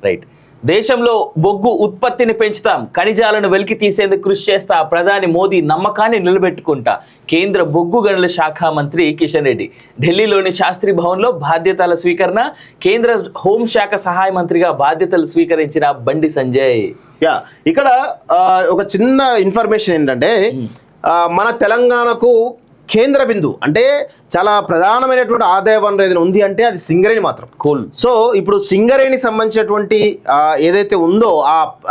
Right. దేశంలో బొగ్గు ఉత్పత్తిని పెంచుతాం, ఖనిజాలను వెలికి తీసేందుకు కృషి చేస్తా, ప్రధాని మోదీ నమ్మకాన్ని నిలబెట్టుకుంటా. కేంద్ర బొగ్గు గనుల శాఖ మంత్రి కిషన్ రెడ్డి ఢిల్లీలోని శాస్త్రి భవన్లో బాధ్యతల స్వీకరణ. కేంద్ర హోంశాఖ సహాయ మంత్రిగా బాధ్యతలు స్వీకరించిన బండి సంజయ్. ఇక్కడ ఒక చిన్న ఇన్ఫర్మేషన్ ఏంటంటే మన తెలంగాణకు కేంద్ర బిందు అంటే చాలా ప్రధానమైనటువంటి ఆదాయ వనరు ఏదైనా ఉంది అంటే అది సింగరేణి మాత్రం. కూల్. సో ఇప్పుడు సింగరేణి సంబంధించినటువంటి ఏదైతే ఉందో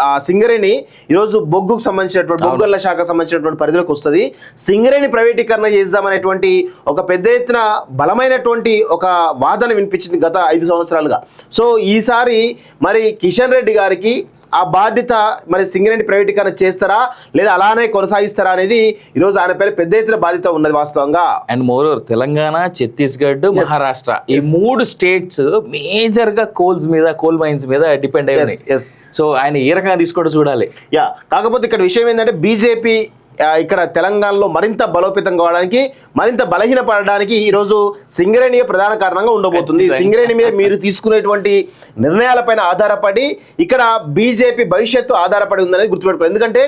ఆ సింగరేణి ఈరోజు బొగ్గుకు సంబంధించినటువంటి బొగ్గుల శాఖకు సంబంధించినటువంటి పరిధిలోకి వస్తుంది. సింగరేణి ప్రైవేటీకరణ చేద్దామనేటువంటి ఒక పెద్ద ఎత్తున బలమైనటువంటి ఒక వాదన వినిపించింది గత 5 సంవత్సరాలుగా. సో ఈసారి మరి కిషన్ రెడ్డి గారికి ఆ బాధ్యత మరి సింగరేణి ప్రైవేటీకరణ చేస్తారా లేదా అలానే కొనసాగిస్తారా అనేది ఈరోజు ఆయన పేరు పెద్ద ఎత్తున బాధ్యత ఉన్నది వాస్తవంగా. అండ్ మోరోవర్ తెలంగాణ, ఛత్తీస్గఢ్, మహారాష్ట్ర ఈ 3 స్టేట్స్ మేజర్ గా కోల్ మైన్స్ మీద డిపెండ్ అయ్యి ఉన్నాయి. సో ఆయన ఏ రకంగా తీసుకోవడం చూడాలి. కాకపోతే ఇక్కడ విషయం ఏంటంటే బీజేపీ ఇక్కడ తెలంగాణలో మరింత బలోపేతం కావడానికి, మరింత బలహీనపడడానికి ఈరోజు సింగరేణి ప్రధాన కారణంగా ఉండబోతుంది. సింగరేణి మీద మీరు తీసుకునేటువంటి నిర్ణయాలపైన ఆధారపడి ఇక్కడ బీజేపీ భవిష్యత్తు ఆధారపడి ఉందనేది గుర్తుపెట్టుకోవాలి. ఎందుకంటే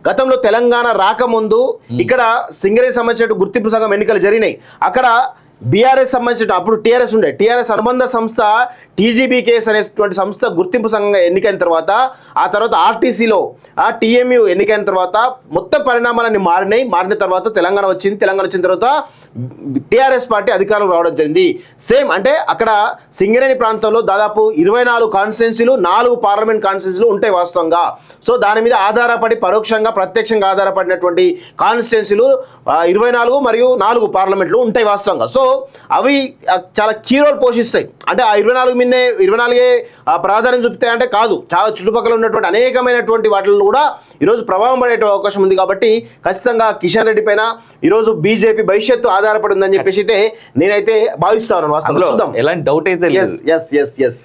గతంలో తెలంగాణ రాకముందు ఇక్కడ సింగరేణి సంబంధించిన గుర్తింపు సంఘం ఎన్నికలు జరిగినాయి. అక్కడ బీఆర్ఎస్ సంబంధించిన అప్పుడు టీఆర్ఎస్ ఉండే టీఆర్ఎస్ అనుబంధ సంస్థ టీజీబీకేఎస్ అనేటువంటి సంస్థ గుర్తింపు సంఘంగా ఎన్నికైన తర్వాత ఆ తర్వాత ఆర్టీసీలో టీఎంయూ ఎన్నికైన తర్వాత మొత్తం పరిణామాలన్నీ మారిన తర్వాత తెలంగాణ వచ్చింది. తెలంగాణ వచ్చిన తర్వాత టీఆర్ఎస్ పార్టీ అధికారంలో రావడం జరిగింది. సేమ్ అంటే అక్కడ సింగరేణి ప్రాంతంలో దాదాపు 24 కాన్స్టిట్యున్సీలు, 4 పార్లమెంట్ కాన్స్టిట్యున్సీలు ఉంటాయి వాస్తవంగా. సో దాని మీద ఆధారపడి పరోక్షంగా ప్రత్యక్షంగా ఆధారపడినటువంటి కాన్స్టిట్యున్సీలు 24 మరియు 4 పార్లమెంట్లు ఉంటాయి వాస్తవంగా. సో అవి చాలా కీ రోల్ పోషిస్తాయి. అంటే ఆ 24 ప్రాధాన్యం చూపుతాయంటే కాదు, చాలా చుట్టుపక్కల ఉన్నటువంటి అనేకమైనటువంటి వాటిల్లో కూడా ఈరోజు ప్రభావం పడే అవకాశం ఉంది. కాబట్టి ఖచ్చితంగా కిషన్ రెడ్డి పైన ఈరోజు బీజేపీ భవిష్యత్తు ఆధారపడి ఉందని చెప్పేసి అయితే నేనైతే భావిస్తాను. వాస్తవంగా చూద్దాం, ఎలాంటి డౌట్ అయితే లేదు. yes